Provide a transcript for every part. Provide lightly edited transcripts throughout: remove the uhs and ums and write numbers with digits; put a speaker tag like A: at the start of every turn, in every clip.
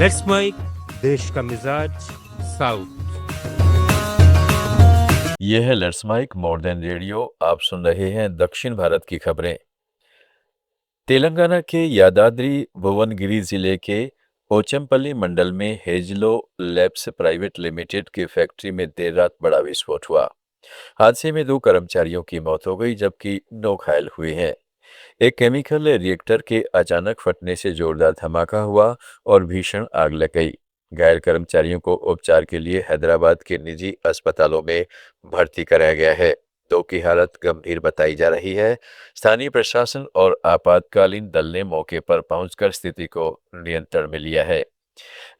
A: Let's mic देश का मिजाज साउथ।
B: यह है let's mike more than radio. आप सुन रहे हैं दक्षिण भारत की खबरें। तेलंगाना के यादाद्री भुवनगिरी जिले के पोचमपल्ली मंडल में हेजलो लैब्स प्राइवेट लिमिटेड की फैक्ट्री में देर रात बड़ा विस्फोट हुआ। हादसे में 2 कर्मचारियों की मौत हो गई जबकि 9 घायल हुए हैं। एक केमिकल रिएक्टर के अचानक फटने से जोरदार धमाका हुआ और भीषण आग लग गई। घायल कर्मचारियों को उपचार के लिए हैदराबाद के निजी अस्पतालों में भर्ती कराया गया है। 2 की हालत गंभीर बताई जा रही है। स्थानीय प्रशासन और आपातकालीन दल ने मौके पर पहुंचकर स्थिति को नियंत्रण में लिया है।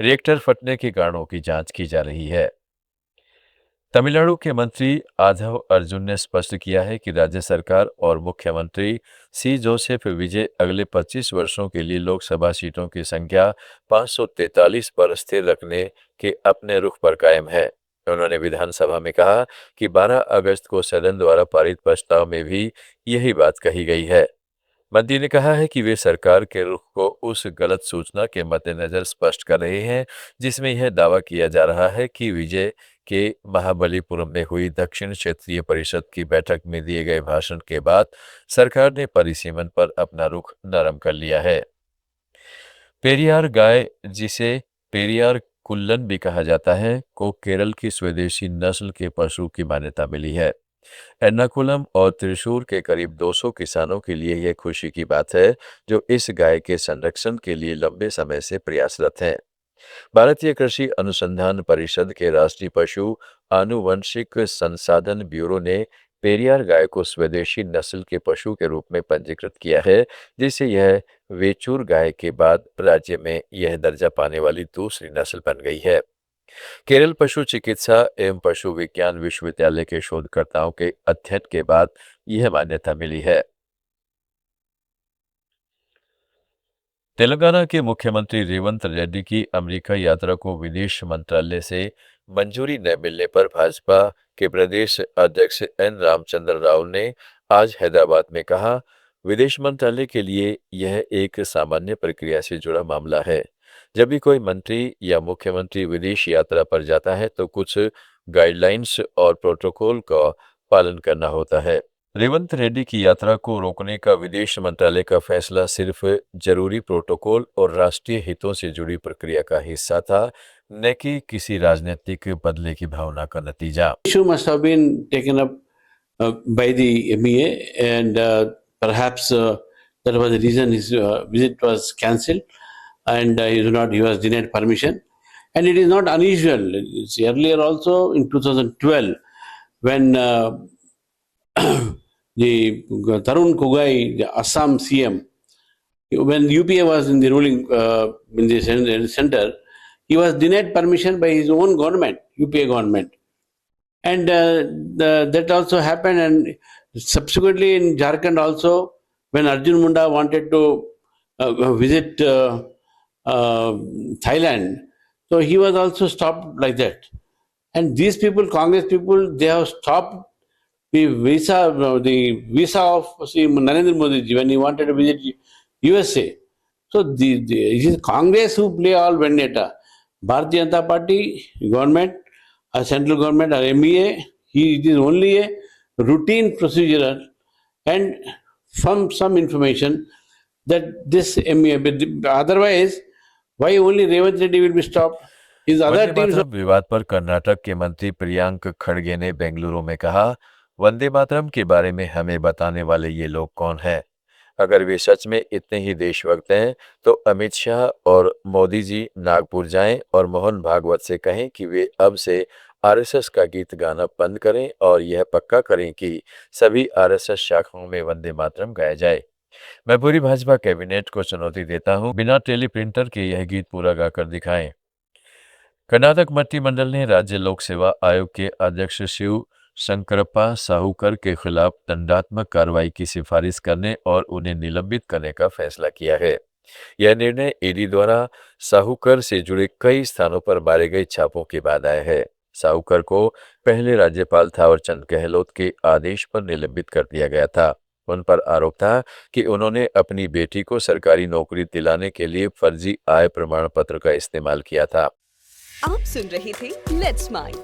B: रिएक्टर फटने के कारणों की जांच की जा रही है। तमिलनाडु के मंत्री आधव अर्जुन ने स्पष्ट किया है कि राज्य सरकार और मुख्यमंत्री सी जोसेफ विजय अगले 25 वर्षों के लिए लोकसभा सीटों की संख्या 543 पर स्थिर रखने के अपने रुख पर कायम है। उन्होंने विधानसभा में कहा कि 12 अगस्त को सदन द्वारा पारित प्रस्ताव में भी यही बात कही गई है। मंत्री ने कहा है कि वे सरकार के रुख को उस गलत सूचना के मद्देनजर स्पष्ट कर रहे हैं जिसमें यह दावा किया जा रहा है कि विजय के महाबलीपुरम में हुई दक्षिण क्षेत्रीय परिषद की बैठक में दिए गए भाषण के बाद सरकार ने परिसीमन पर अपना रुख नरम कर लिया है। पेरियार गाय, जिसे पेरियार कुल्लन भी कहा जाता है, को केरल की स्वदेशी नस्ल के पशु की मान्यता मिली है। एर्नाकुलम और त्रिशूर के करीब 200 किसानों के लिए यह खुशी की बात है जो इस गाय के संरक्षण के लिए लंबे समय से प्रयासरत हैं। भारतीय कृषि अनुसंधान परिषद के राष्ट्रीय पशु आनुवंशिक संसाधन ब्यूरो ने पेरियार गाय को स्वदेशी नस्ल के पशु के रूप में पंजीकृत किया है, जिससे यह वेचूर गाय के बाद राज्य में यह दर्जा पाने वाली दूसरी नस्ल बन गई है। केरल पशु चिकित्सा एवं पशु विज्ञान विश्वविद्यालय के शोधकर्ताओं के अध्ययन के बाद यह मान्यता मिली है। तेलंगाना के मुख्यमंत्री रेवंत रेड्डी की अमेरिका यात्रा को विदेश मंत्रालय से मंजूरी न मिलने पर भाजपा के प्रदेश अध्यक्ष एन रामचंद्र राव ने आज हैदराबाद में कहा, विदेश मंत्रालय के लिए यह एक सामान्य प्रक्रिया से जुड़ा मामला है। जब भी कोई मंत्री या मुख्यमंत्री विदेश यात्रा पर जाता है तो कुछ गाइडलाइंस और प्रोटोकॉल का पालन करना होता है। रेवंत रेड्डी की यात्रा को रोकने का विदेश मंत्रालय का फैसला सिर्फ जरूरी प्रोटोकॉल और राष्ट्रीय हितों से जुड़ी प्रक्रिया का हिस्सा था, न कि किसी राजनीतिक बदले की भावना का नतीजा।
C: Issue must have been taken up by the MEA, and perhaps that was the reason his visit was cancelled, and he was denied permission. And it is not unusual. It's earlier also in 2012, when the Tarun Gogai, the Assam CM, when UPA was in the ruling in the center, he was denied permission by his own government, UPA government. And that also happened, and subsequently in Jharkhand also, when Arjun Munda wanted to visit Thailand, so he was also stopped like that. And these people, Congress people, they have stopped the visa of Narendra Modi ji when he wanted to visit USA. So it is Congress who play all vendetta. Bharatiya Janata Party, government, central government or MEA, it is only a routine procedure, and from some information that this MEA, but otherwise, why only Revanth Reddy will be stopped? His other
B: Vande
C: teams.
B: मातरम विवाद पर कर्नाटक के मंत्री प्रियांक खड़गे ने बेंगलुरु में कहा, वंदे मातरम के बारे में हमें बताने वाले ये लोग कौन हैं? अगर वे सच में इतने ही देशभक्त हैं तो अमित शाह और मोदी जी नागपुर जाएं और मोहन भागवत से कहें कि वे अब से आरएसएस का गीत गाना बंद करें और यह पक्का करें कि सभी आरएसएस शाखाओं में वंदे मातरम गाया जाए। मैं पूरी भाजपा कैबिनेट को चुनौती देता हूं, बिना टेलीप्रिंटर के यह गीत पूरा गाकर दिखाएं। कर्नाटक मंत्रिमंडल ने राज्य लोक सेवा आयोग के अध्यक्ष शिव शंकरप्पा साहूकर के खिलाफ दंडात्मक कार्रवाई की सिफारिश करने और उन्हें निलंबित करने का फैसला किया है। यह निर्णय ईडी द्वारा साहूकर से जुड़े कई स्थानों पर मारे गए छापों के बाद आया है। साहूकर को पहले राज्यपाल थावरचंद गहलोत के आदेश पर निलंबित कर दिया गया था। उन पर आरोप था कि उन्होंने अपनी बेटी को सरकारी नौकरी दिलाने के लिए फर्जी आय प्रमाण पत्र का इस्तेमाल किया था।
D: आप सुन रहे थे लेट्स माइंड,